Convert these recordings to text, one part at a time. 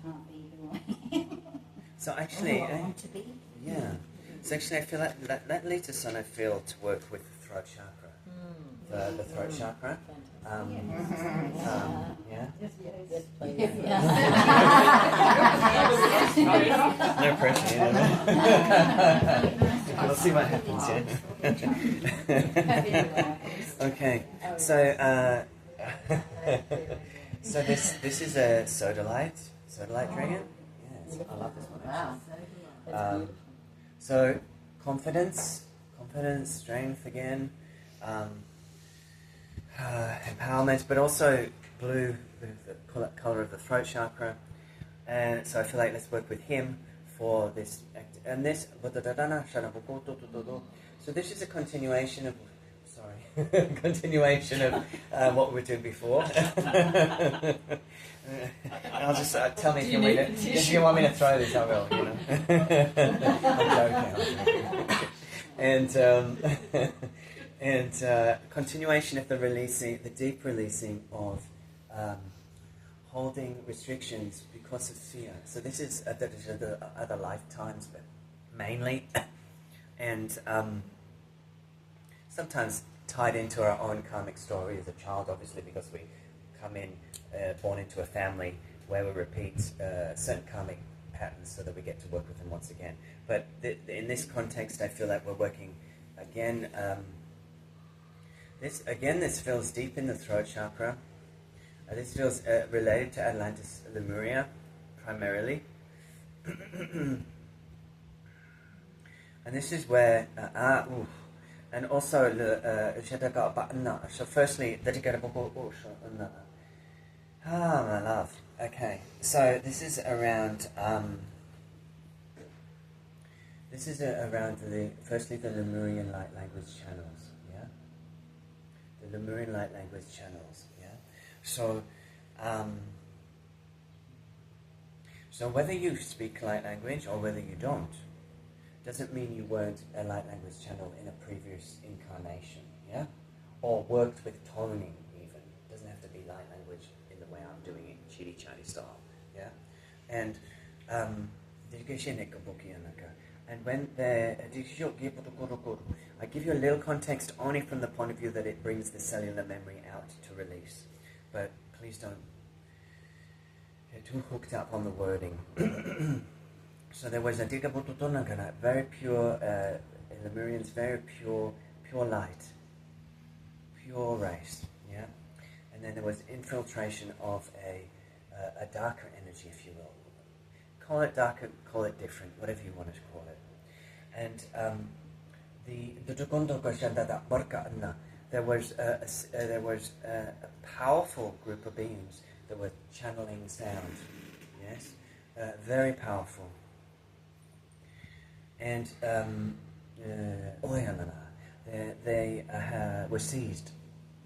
can't be who I am. So actually, I want to be. yeah. So actually, I feel like that leads us on, I feel, to work with the throat chakra. The throat chakra. Yeah. Yes, please. No pressure, you know. We'll see what happens, yeah. Okay, so so this is a sodalite dragon. Yes, I love this one actually. So confidence, strength again, empowerment, but also blue, the color of the throat chakra. And so I feel like let's work with him for this and this. So this is a continuation of what we were doing before. I'll just tell me if you want me to throw this, I will. You know, I'm joking. And continuation of the deep releasing of holding restrictions because of fear. So this is the other lifetimes, but mainly, and sometimes tied into our own karmic story as a child, obviously, because we come in, born into a family where we repeat certain karmic patterns so that we get to work with them once again. But in this context, I feel like we're working again. This feels deep in the throat chakra. This feels related to Atlantis, Lemuria, primarily. And this is where and also so firstly my love. Okay, so this is around firstly the Lemurian light language channels, yeah? The Lemurian light language channels, yeah? So so whether you speak light language or whether you don't, doesn't mean you weren't a light language channel in a previous incarnation, yeah? Or worked with toning even. It doesn't have to be light language in the way I'm doing it, chitty chatty style, yeah? And when I give you a little context only from the point of view that it brings the cellular memory out to release. But please don't get too hooked up on the wording. So there was a very pure, Lemurians, very pure light, pure race, yeah. And then there was infiltration of a darker energy, if you will. Call it darker, call it different, whatever you want to call it. And there was a powerful group of beings that were channeling sound, yes, very powerful. And they were seized.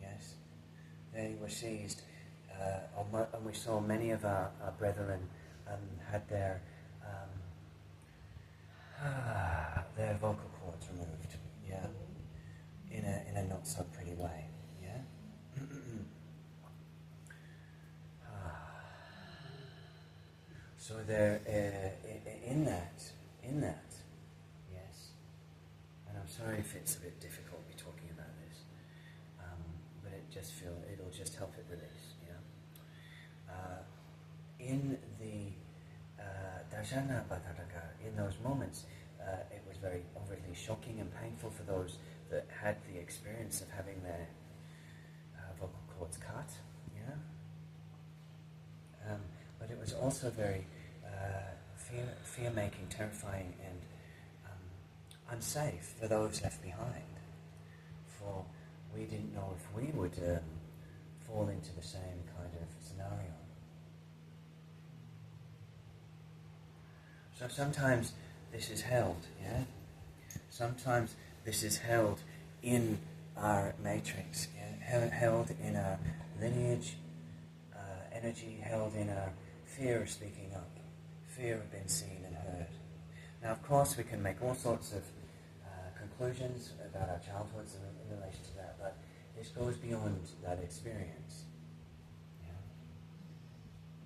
Yes, they were seized, and we saw many of our brethren had their vocal cords removed. Yeah, in a not so pretty way. Yeah. So there, in that. And I'm sorry if it's a bit difficult me talking about this, but it'll just help it release, yeah. In the Dajana Bhataraga, in those moments, it was very overly shocking and painful for those that had the experience of having their vocal cords cut, yeah. But it was also very fear-making, terrifying, and unsafe for those left behind, for we didn't know if we would fall into the same kind of scenario. So sometimes this is held, yeah? Sometimes this is held in our matrix, yeah? Held in our lineage, energy held in our fear of speaking up, fear of being seen and heard. Now, of course, we can make all sorts of conclusions about our childhoods in relation to that, but this goes beyond that experience.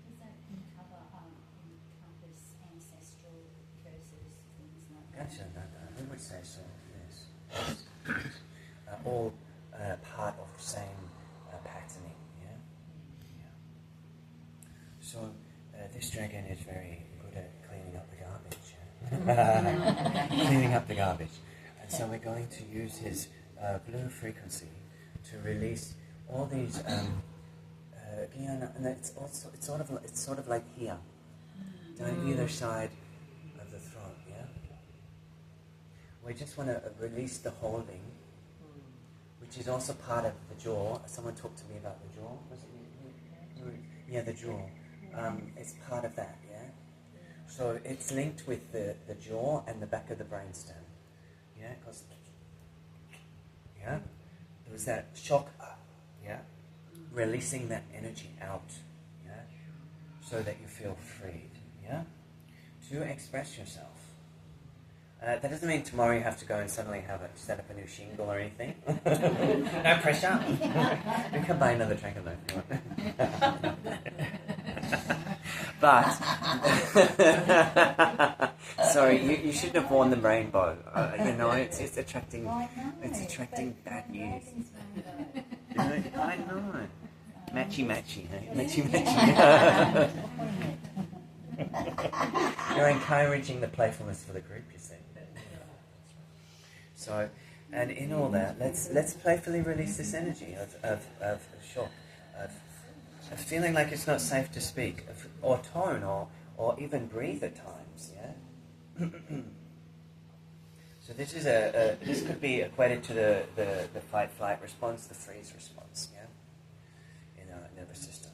Does that can cover we would say so, yes. All part of the same patterning, yeah? So this dragon is very good at cleaning up the garbage. Cleaning up the garbage. And so we're going to use his blue frequency to release all these and it's sort of like here, down either side of the throat, yeah? We just want to release the holding, which is also part of the jaw. Someone talked to me about the jaw. Was it you? Yeah, the jaw. It's part of that, yeah? So it's linked with the jaw and the back of the brainstem. Yeah, because there was that shock, yeah? Releasing that energy out, yeah? So that you feel freed, yeah? To express yourself. That doesn't mean tomorrow you have to go and suddenly set up a new shingle or anything. No pressure. You can buy another dragon though if you want. But, sorry, you shouldn't have worn the rainbow. It's attracting bad news. I know. Matchy, hey? Matchy. You're encouraging the playfulness for the group, you see. So, and in all that, let's playfully release this energy of shock, of feeling like it's not safe to speak, or tone, or even breathe at times, yeah? So this is this could be equated to the fight-flight response, the freeze response, yeah? In our nervous system.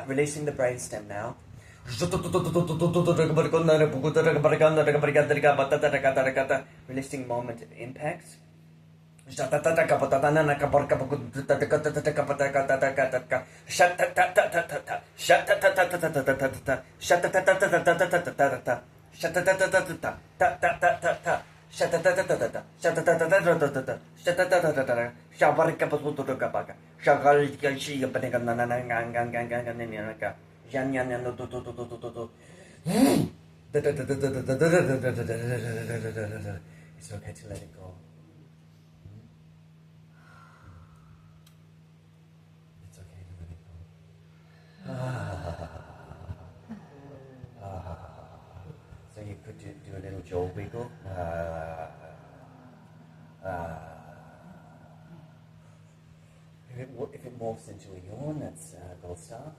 Releasing the brainstem now. Releasing moment of impact. It's okay to let it go. It's okay to let it go. So you could do a little jaw wiggle. If it morphs into a yawn, that's gold star.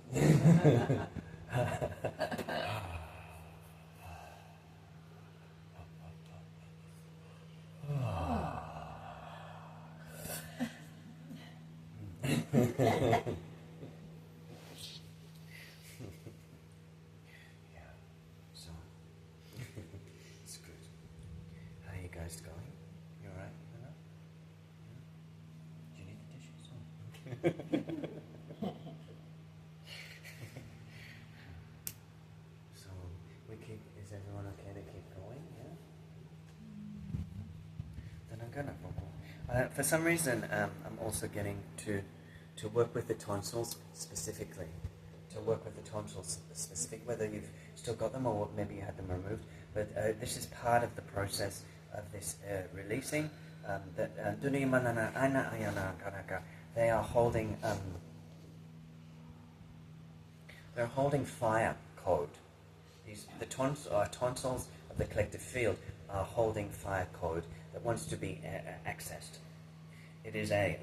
So it's good. How are you guys going? You alright? Do you need the tissues? So is everyone okay to keep going? Yeah? Then I'm gonna for some reason I'm also getting to work with the tonsils specifically. To work with the tonsils specific, whether you've still got them or maybe you had them removed. But this is part of the process of this releasing. They are holding they're holding fire code. The tonsils of the collective field are holding fire code that wants to be accessed. It is a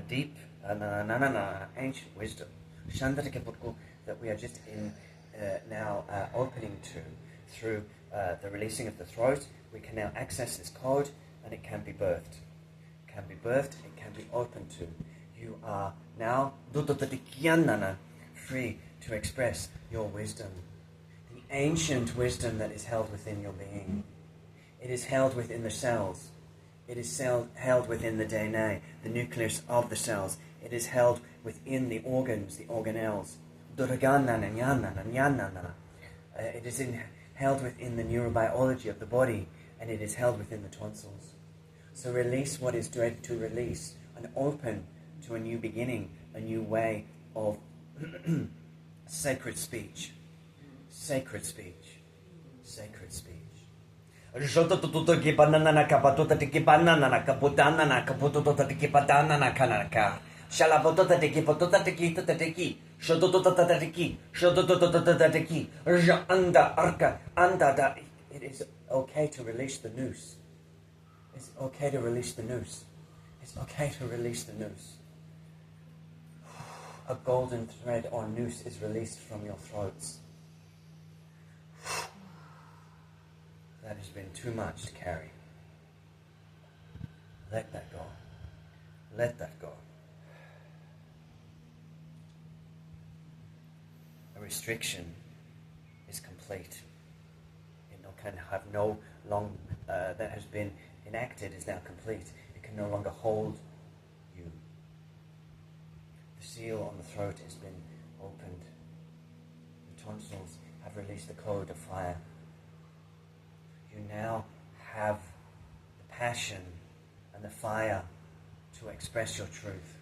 deep ancient wisdom that we are just in now opening to through the releasing of the throat. We can now access this code, and it can be birthed. It can be birthed. It can be opened to. You are now free to express your wisdom, the ancient wisdom that is held within your being. It is held within the cells. It is held within the DNA, the nucleus of the cells. It is held within the organs, the organelles. It is held within the neurobiology of the body, and it is held within the tonsils. So release what is dread to release, and open to a new beginning, a new way of sacred speech. Sacred speech. Sacred speech. Shalabotota de Kipotota de Kita de Ki, Shodotota de Ki, Shodotota de Ki, Anda Arka, Anda da. It is okay to release the noose. It's okay to release the noose. It's okay to release the noose. A golden thread or noose is released from your throats. That has been too much to carry. Let that go. Let that go. A restriction is complete. It can have no long, that has been enacted is now complete. It can no longer hold you. The seal on the throat has been opened. The tonsils have released the code of fire. You now have the passion and the fire to express your truth.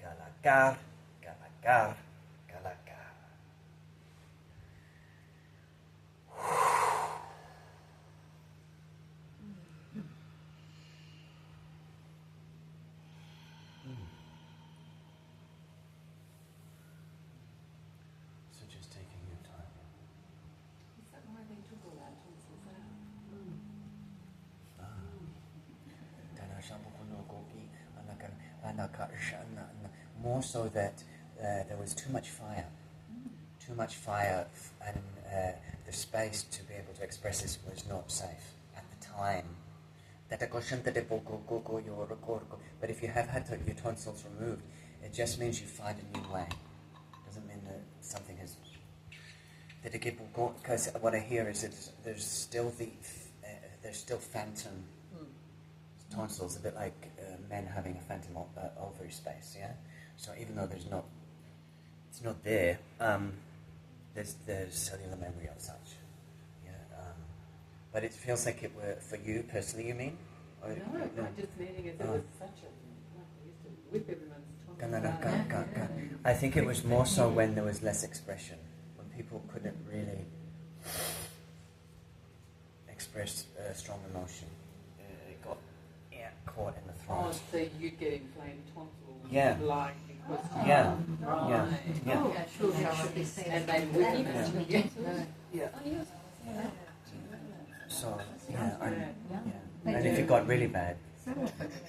Galakar. So just taking your time. Is that why they took all that tonsils out? More so that there was too much fire. Too much fire, and the space to be able to express this was not safe at the time. But if you have had your tonsils removed, it just means you find a new way. It doesn't mean that something has... Because what I hear is that there's still phantom tonsils, a bit like men having a phantom ovary space, yeah? So even though it's not there, there's cellular memory of such. Yeah, but it feels like it were for you personally. You mean? No, I'm just meaning it was such a. I used to whip everyone's tongue. I think it was more so when there was less expression, when people couldn't really express strong emotion. It got caught in the throat. Oh, so you'd get inflamed tonsils. Yeah. Like. Yeah. Right. Yeah. Yeah. Oh, sure. And they whip it. Yeah. Yeah. So and if it got really bad,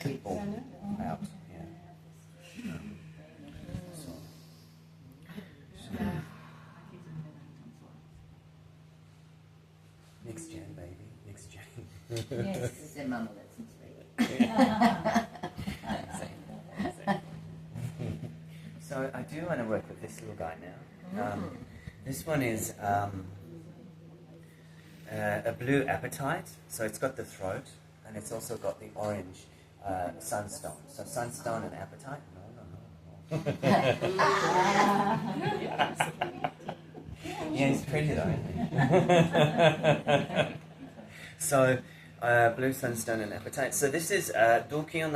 people out. Yeah. So. Next gen, baby. Next gen. Yes, their mum listens to So I do want to work with this little guy now. This one is a blue apatite, so it's got the throat, and it's also got the orange sunstone. So sunstone and apatite? No. Yeah, he's pretty though, isn't he? So blue sunstone and apatite. So this is working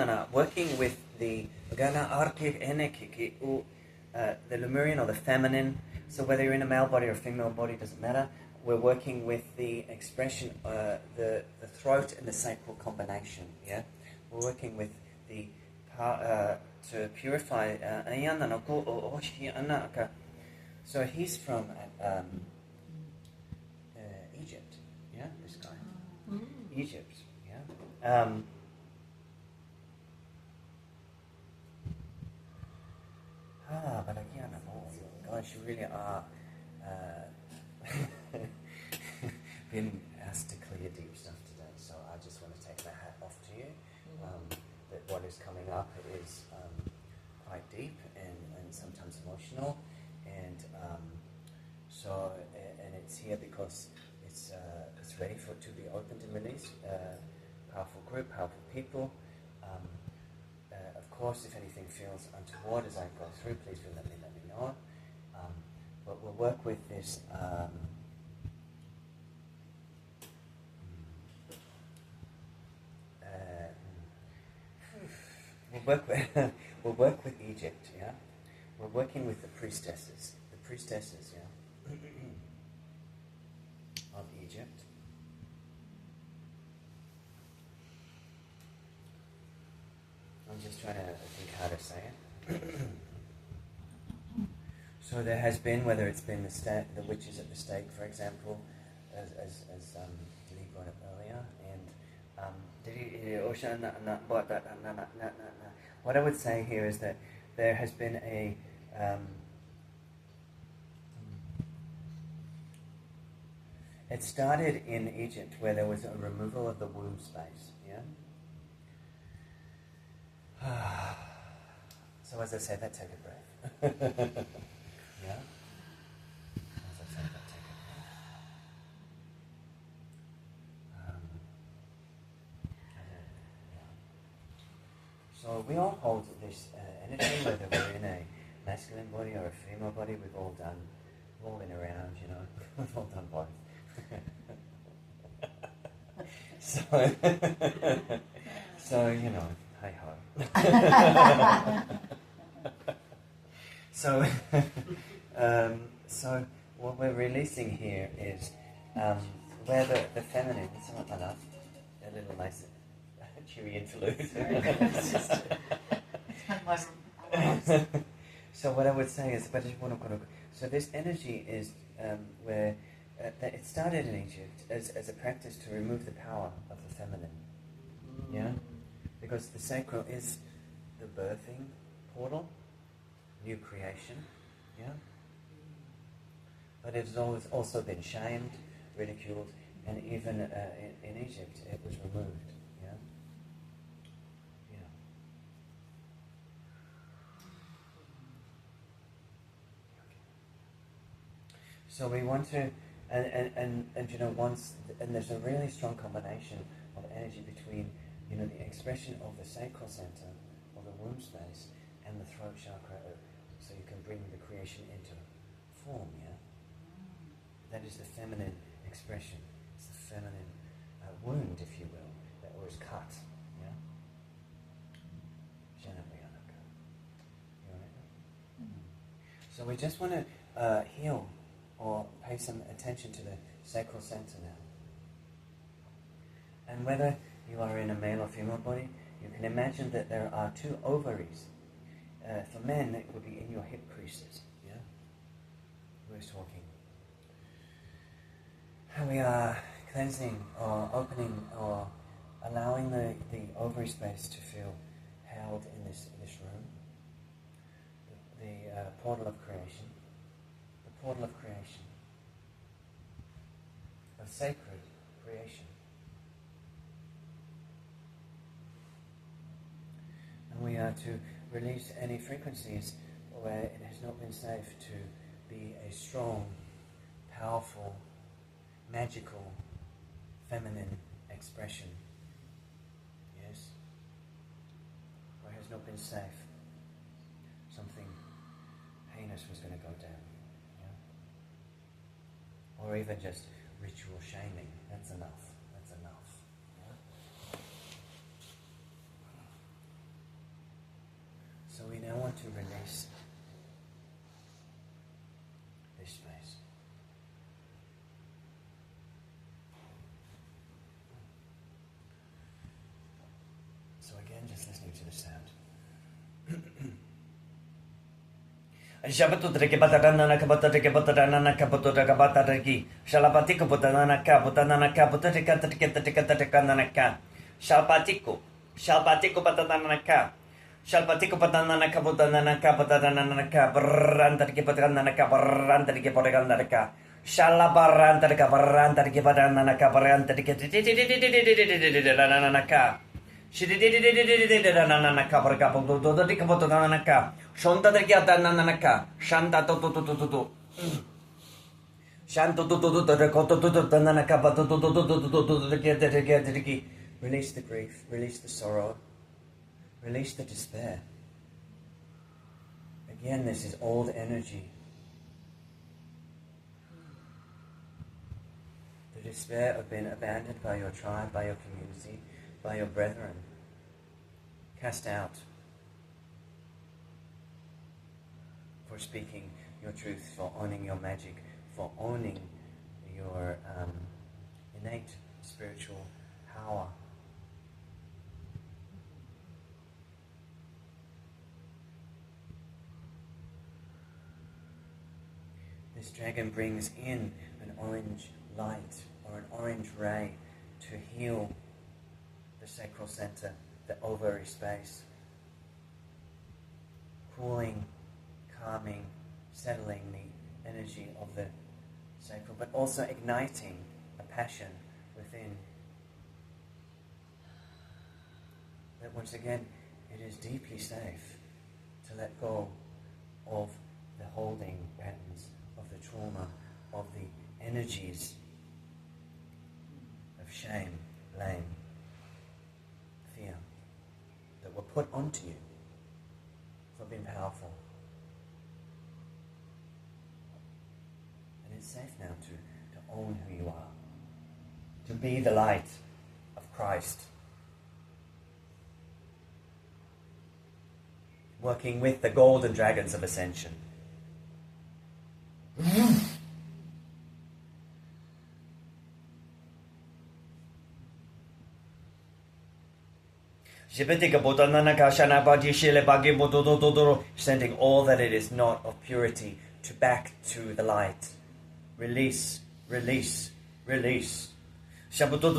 with the Lemurian or the feminine. So whether you're in a male body or a female body, doesn't matter. We're working with the expression, the throat and the sacral combination. Yeah, we're working with the to purify. So he's from Egypt. Yeah, this guy. Egypt. Yeah. But again, oh gosh, you really are been asked to clear deep stuff today, so I just want to take my hat off to you. That what is coming up is quite deep and sometimes emotional, and and it's here because it's ready for it to be opened and released. Powerful group, powerful people. Of course, if anything feels untoward as I go through, please do let me know. But we'll work with this. We'll work with Egypt. Yeah, we're working with the priestesses. Yeah, of Egypt. I'm just trying to think how to say it. So there has been, whether it's been the witches at the stake, for example, as Lee brought up earlier, and what I would say here is that there has been a it started in Egypt where there was a removal of the womb space. Yeah. So as I say that, take a breath. Yeah. As I say that, take a breath. So we all hold this energy, whether we're in a masculine body or a female body. We've all been around, you know. We've all done both. So you know, hey ho. So what we're releasing here is where the feminine. It's not my love. A little nice, cheery interlude. So what I would say is, so this energy is where it started in Egypt as a practice to remove the power of the feminine. Yeah, because the sacral is the birthing portal, new creation. Yeah, but it has always also been shamed, ridiculed, and even in Egypt it was removed. Yeah, yeah. So we want to, and you know, and there's a really strong combination of energy between, you know, the expression of the sacral center, or the womb space, and the throat chakra, so you can bring the creation into form. Yeah, that is the feminine expression. It's the feminine wound, if you will, that was cut. Yeah. So we just want to heal or pay some attention to the sacral center now. And whether you are in a male or female body, you can imagine that there are two ovaries. For men, it would be in your hip creases. Yeah, we're talking. And we are cleansing or opening or allowing the ovary space to feel held in this room. The portal of creation. The portal of creation. Of sacred creation. And we are to release any frequencies where it has not been safe to be a strong, powerful, magical, feminine expression. Yes? Where it has not been safe. Something heinous was going to go down. Yeah? Or even just ritual shaming. That's enough. That's enough. Yeah? So we now want to release this space. So again, just listening to the sound. Shabatutri Batarana Kabatari Batarana Kabutura Kabataraki, Shalapatico Butanaka, Butanaka, Butarika, Shalpatico, Shalpatico Batanaka, Shalpatico Batanaka, Butanaka, Butanaka, Brantaki Patanaka, Brantaki Patanaka, Shalabaranta de Cabaranta de Gibadanana Cabaranta de Nanaka. She did Nanana Cabarcapo do the Cabotanaka. Shonta de Giadananaka. Shanta to. Shanto to the Coto to the Nanaka to get. Release the grief, release the sorrow, release the despair. Again, this is old energy. The despair of being abandoned by your tribe, by your community, by your brethren. Cast out for speaking your truth, for owning your magic, for owning your innate spiritual power. This dragon brings in an orange light or an orange ray to heal the sacral center, the ovary space, cooling, calming, settling the energy of the sacral, but also igniting a passion within. That once again, it is deeply safe to let go of the holding patterns, of the trauma, of the energies of shame, blame, fear that were put onto you for being powerful. And it's safe now to own who you are, to be the light of Christ, working with the golden dragons of ascension. Sending all that it is not of purity back to the light. Release, release, release. Shando,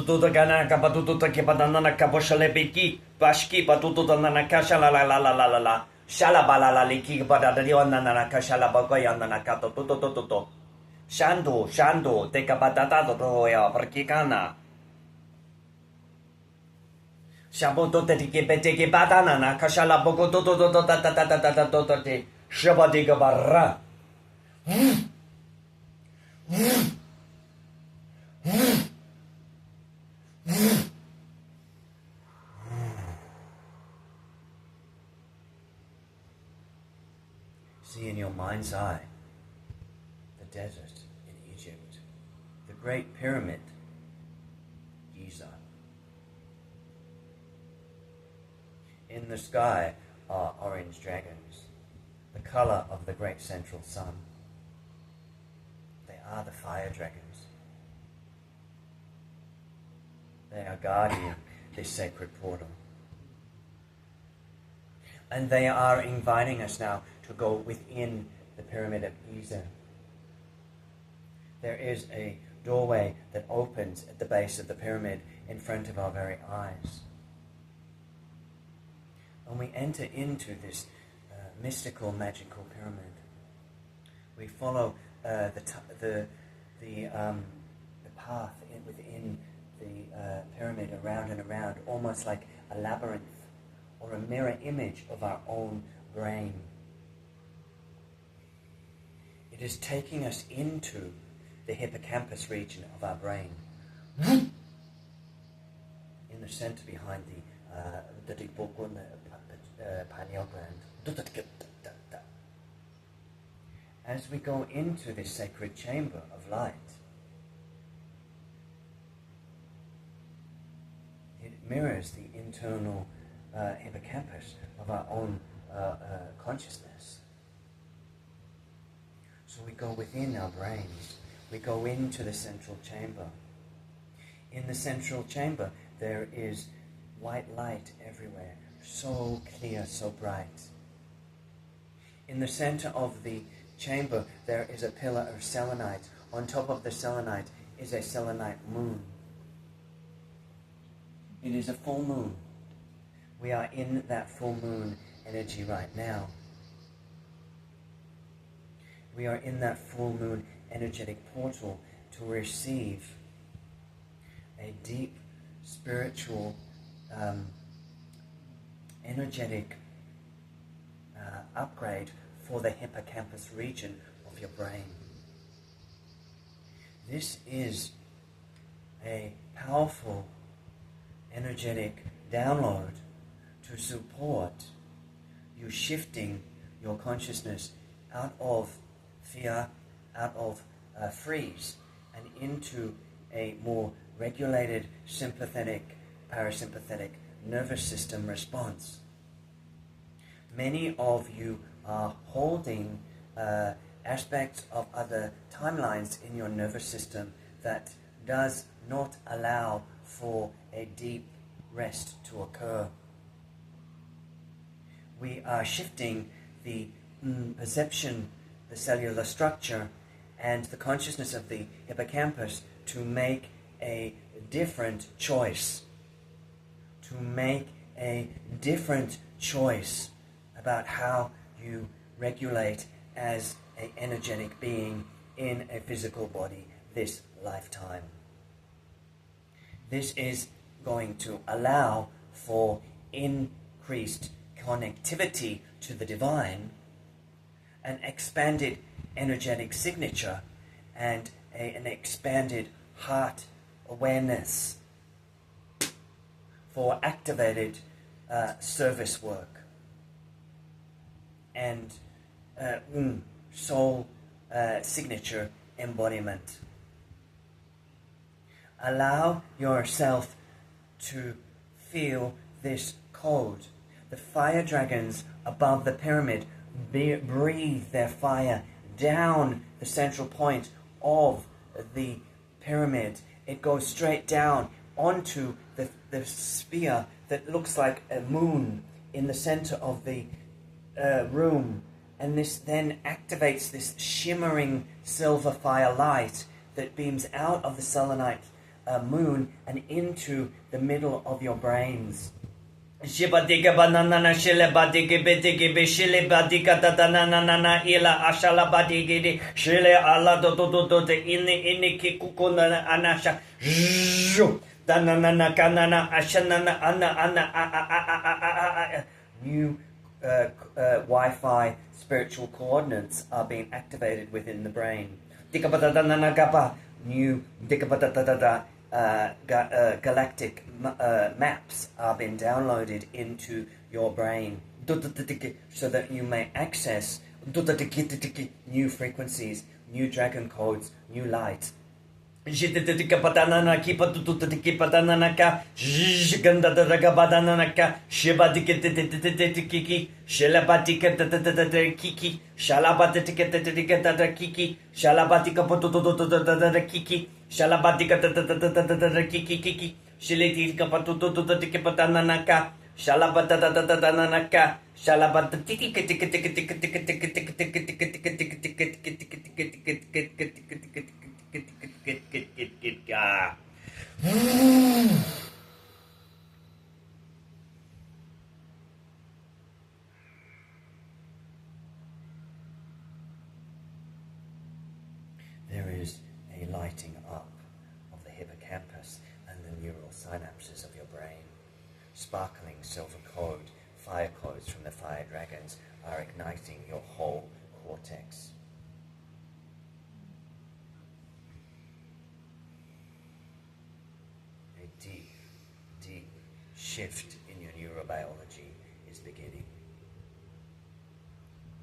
take a batata to Shaboto teke batana kashala boko to shabadiga barra. See in your mind's eye the desert in Egypt, the Great Pyramid, Giza. In the sky are orange dragons, the color of the great central sun. They are the fire dragons. They are guarding this sacred portal. And they are inviting us now to go within the pyramid of Giza. There is a doorway that opens at the base of the pyramid in front of our very eyes. When we enter into this mystical, magical pyramid, we follow the path within the pyramid, around and around, almost like a labyrinth or a mirror image of our own brain. It is taking us into the hippocampus region of our brain, in the center behind the pineal gland. As we go into this sacred chamber of light, it mirrors the internal hippocampus of our own consciousness. So we go within our brains, we go into the central chamber. In the central chamber there is white light everywhere, so clear, so bright. In the center of the chamber there is a pillar of selenite. On top of the selenite is a selenite moon. It is a full moon. We are in that full moon energy right now. We are in that full moon energetic portal to receive a deep spiritual, energetic upgrade for the hippocampus region of your brain. This is a powerful, energetic download to support you shifting your consciousness out of fear, out of freeze, and into a more regulated, sympathetic, parasympathetic nervous system response. Many of you are holding aspects of other timelines in your nervous system that does not allow for a deep rest to occur. We are shifting the perception, the cellular structure, and the consciousness of the hippocampus to make a different choice. To make a different choice about how you regulate as an energetic being in a physical body this lifetime. This is going to allow for increased connectivity to the divine, an expanded energetic signature, and an expanded heart awareness for activated service work and soul signature embodiment. Allow yourself to feel this code. The fire dragons above the pyramid breathe their fire down the central point of the pyramid. It goes straight down onto the sphere that looks like a moon in the center of the room, and this then activates this shimmering silver fire light that beams out of the selenite moon and into the middle of your brains. Shibadika banana shile badiki bitiki bishile badika tatanana ila ashala badiki shile ala do inni kikukuna anasha danana kanana ashanana ana. New Wi-Fi spiritual coordinates are being activated within the brain. Dikabadanana gaba new dikabadatata galactic maps are being downloaded into your brain so that you may access new frequencies, new dragon codes, new light. There is a lighting up of the hippocampus and the neural synapses of your brain. Sparkling silver code, fire codes from the fire dragons are igniting your whole cortex. A deep, deep shift in your neurobiology is beginning.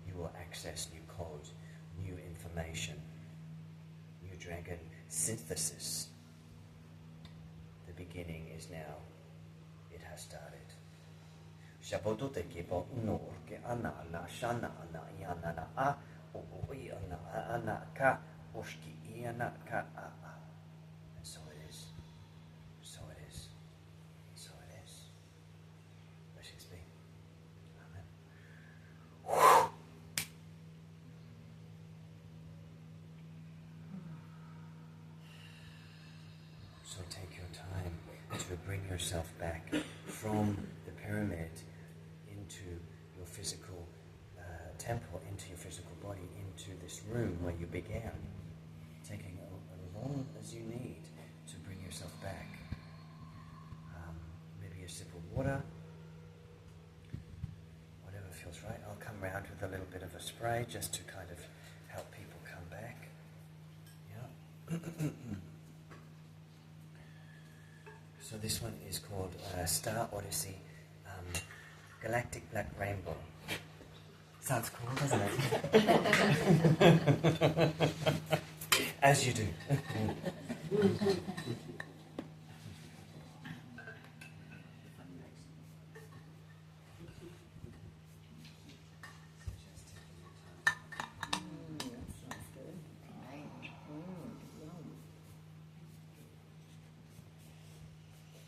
You will access new codes, new information, new dragon synthesis. The beginning is now. It has started. Shabodote kibo unor ke ana ana shana ana yana na a o ana ana ka oshki yana ka a. And so it is. So it is. So it is. Blessings be. Amen. So take your time to bring yourself back from the pyramid into your physical temple, into your physical body, into this room where you began, taking as long as you need to bring yourself back. Maybe a sip of water, whatever feels right. I'll come round with a little bit of a spray just to kind of help people come back. Yeah. So this one is called Star Odyssey, Galactic Black Rainbow. Sounds cool, doesn't it? As you do.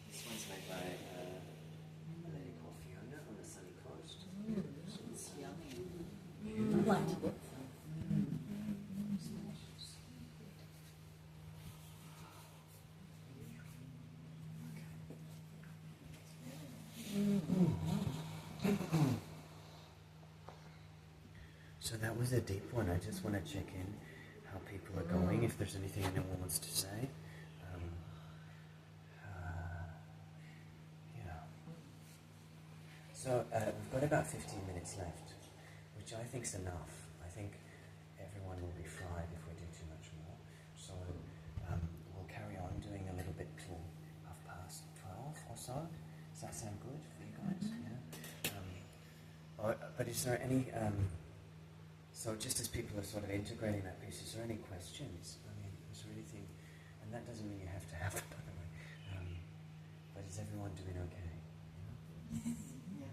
This one's made by a lady called Fiona on the sunny coast. It's yummy. I'd like to get some. So that was a deep one. I just want to check in how people are going, if there's anything anyone wants to say. Yeah. So we've got about 15 minutes left, which I think's enough. I think everyone will be fried if we do too much more. So we'll carry on doing a little bit till 12:30 or so. Does that sound good for you guys? Yeah. But is there any? So just as people are sort of integrating that piece, is there any questions? I mean, is there anything? And that doesn't mean you have to have it, by the way. But is everyone doing okay? Yeah.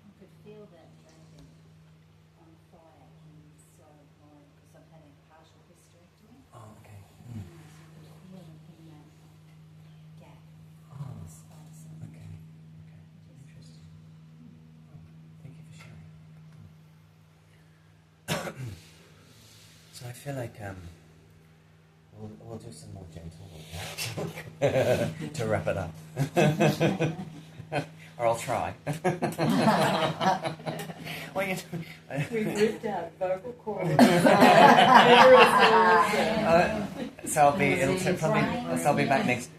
I could feel that dragon on fire inside mine because I've had a partial hysterectomy. Oh, okay. I could feel it in that gap Oh, in the space. okay. Interesting. Oh, thank you for sharing. So I feel like we'll do some more gentle to wrap it up. Or I'll try. Well, We've ripped out vocal cords. So I'll be back next.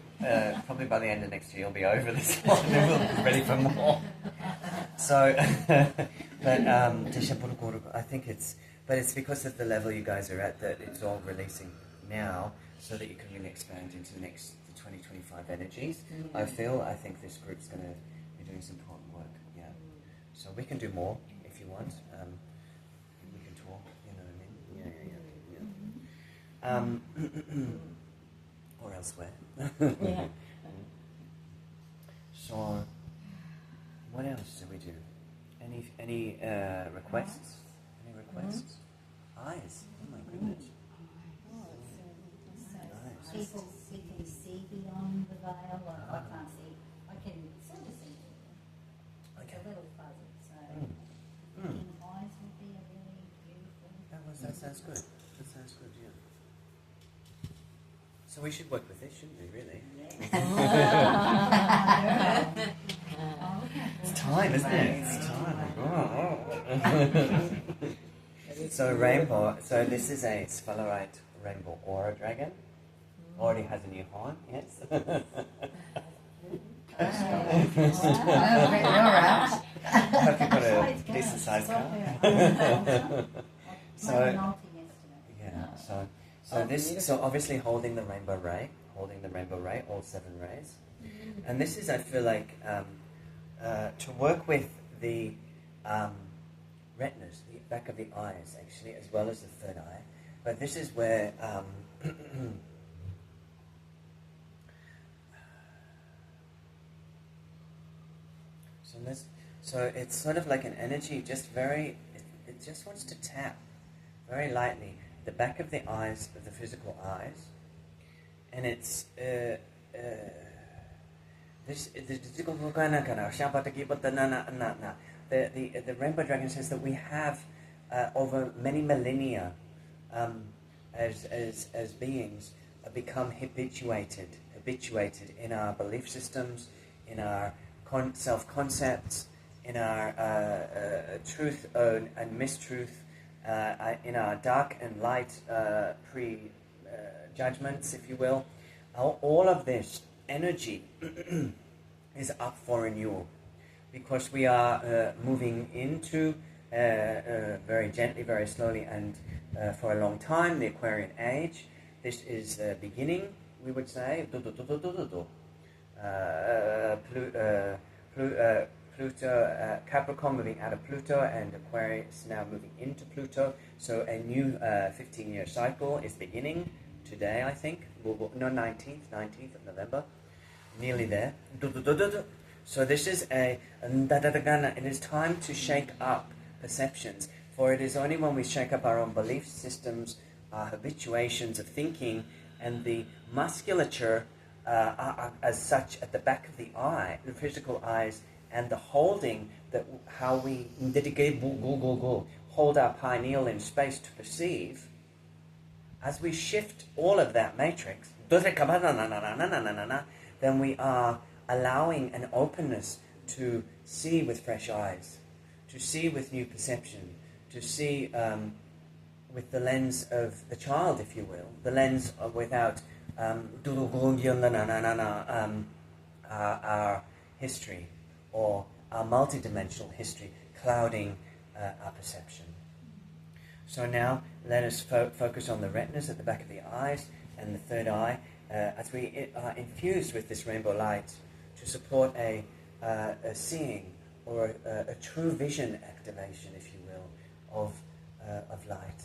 Probably by the end of next year, I'll be over this one and we'll be ready for more. So, but I think it's because of the level you guys are at that it's all releasing now, so that you can really expand into the 2025 energies. I think this group's going to be doing some important work. Yeah. So we can do more if you want. We can talk. You know what I mean? Yeah. Or elsewhere. Yeah. So, what else do we do? Any requests? Any requests? Eyes. Oh my goodness. People can see beyond the veil. I can't see. I can sort of see. It's a little fuzzy. So, green eyes would be a really beautiful. That sounds good. That sounds good. Yeah. So we should work with this, shouldn't we? Really? It's time, isn't it? It's time. So rainbow. So this is a sphalerite rainbow aura dragon. Already has a new horn. Yes. You're right. I hope you've got a decent sized car. So yeah. So obviously holding the rainbow ray, all 7 rays, and this is, I feel like, to work with the retinas, the back of the eyes, actually, as well as the third eye. But this is where so it's sort of like an energy, just it just wants to tap very lightly the back of the eyes, of the physical eyes, and it's the rainbow dragon says that we have over many millennia as beings become habituated in our belief systems, in our self-concepts, in our truth and mistruth, in our dark and light pre-judgments, if you will. All of this energy is up for renewal, because we are moving into very gently, very slowly, and for a long time, the Aquarian age. This is the beginning, we would say. Pluto, Capricorn moving out of Pluto, and Aquarius now moving into Pluto. So a new 15-year cycle is beginning today, I think. No, 19th of November. Nearly there. So this is it is time to shake up perceptions, for it is only when we shake up our own belief systems, our habituations of thinking, and the musculature as such at the back of the eye, the physical eyes, and the holding, that how we hold our pineal in space to perceive. As we shift all of that matrix, then we are allowing an openness to see with fresh eyes, to see with new perception, to see with the lens of the child, if you will, the lens of without our history or our multidimensional history clouding our perception. So now let us focus on the retinas at the back of the eyes and the third eye as we are infused with this rainbow light to support a seeing or a true vision activation, if you will, of light.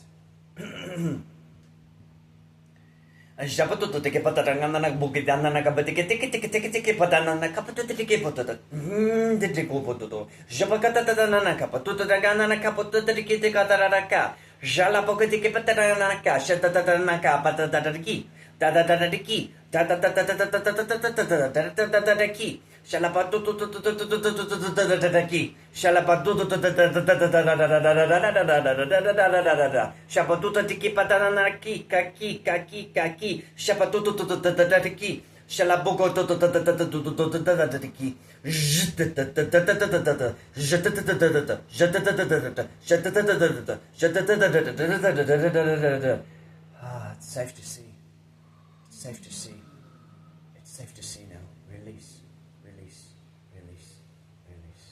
Japatutu ke patarangana nagbukidana nakabatike tiki tiki tiki tiki patana nakapatutu tiki potata tiki potuto japakatana nakapatutu dagana nakapatutu tiki tiki kataraka jala pokatike patarana naka shatatana nakapatatariki tadatariki tadatariki shalapatutu shalapatutu shapatuta tiki patananaki kaki kaki kaki shapatutu tiki shalaboko tiki it's safe to see. It's safe to see. It's safe to see now. Release. Release. Release. Release.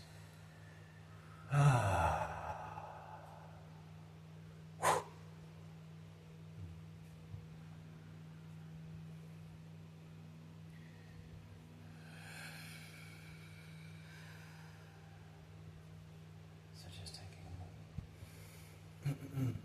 So just taking a moment.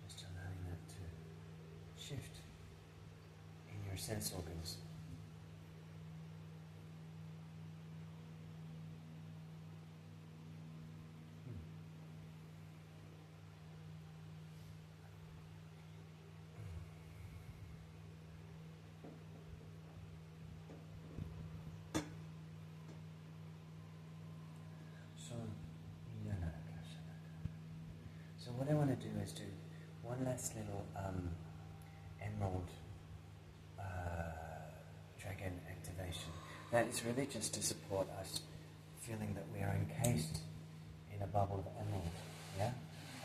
Just allowing that to shift in your sense organs. So what I want to do is do one last little emerald dragon activation. That is really just to support us feeling that we are encased in a bubble of emerald, yeah,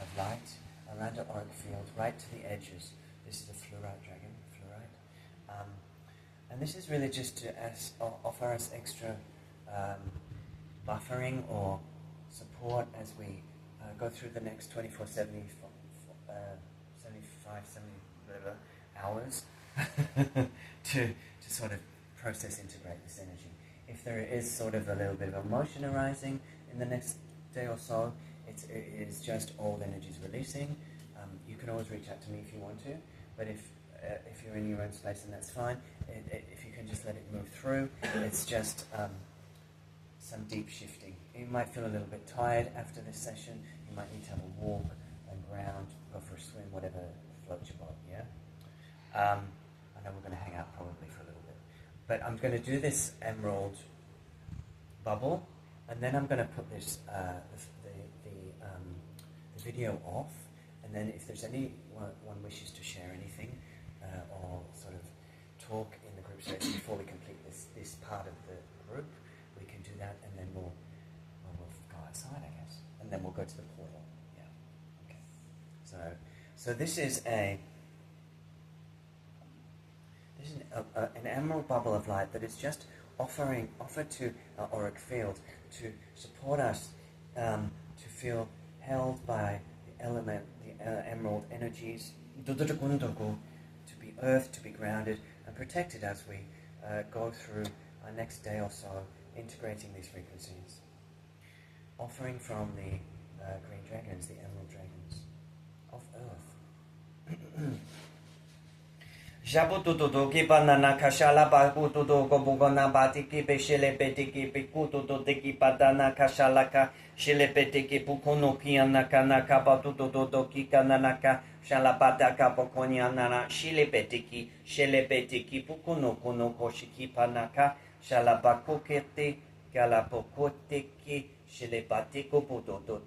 of light around our auric field, right to the edges. This is a fluorite dragon, and this is really just to offer us extra buffering or support as we go through the next 75, 70 hours to sort of process, integrate this energy. If there is sort of a little bit of emotion arising in the next day or so, It is just old energies releasing. You can always reach out to me if you want to, but if you're in your own space, then that's fine. If you can just let it move through, it's just some deep shifting. You might feel a little bit tired after this session. You might need to have a walk, and ground, go for a swim, whatever floats your boat, yeah? I know we're going to hang out probably for a little bit. But I'm going to do this emerald bubble, and then I'm going to put this the video off, and then if there's anyone wishes to share anything or sort of talk in the group space before we complete this part of the group, we can do that, and then we'll go outside, I guess, and then we'll go to the portal. Yeah. Okay. So this is an emerald bubble of light that is just offered to our auric field to support us to feel held by the emerald energies, to be earthed, to be grounded and protected as we go through our next day or so, integrating these frequencies. Offering from the green dragons, the emerald dragons of earth. Jabututu ki banana kashala bakututu kobugona batiki be shelepetiki be kututu teki patana kashalaka shelepetiki pukono kianaka naka batutu ki kananaka shalapataka pokoniana shelepetiki pukono kono koshiki panaka shalabakokete galapokoteki shelepatiko putoto.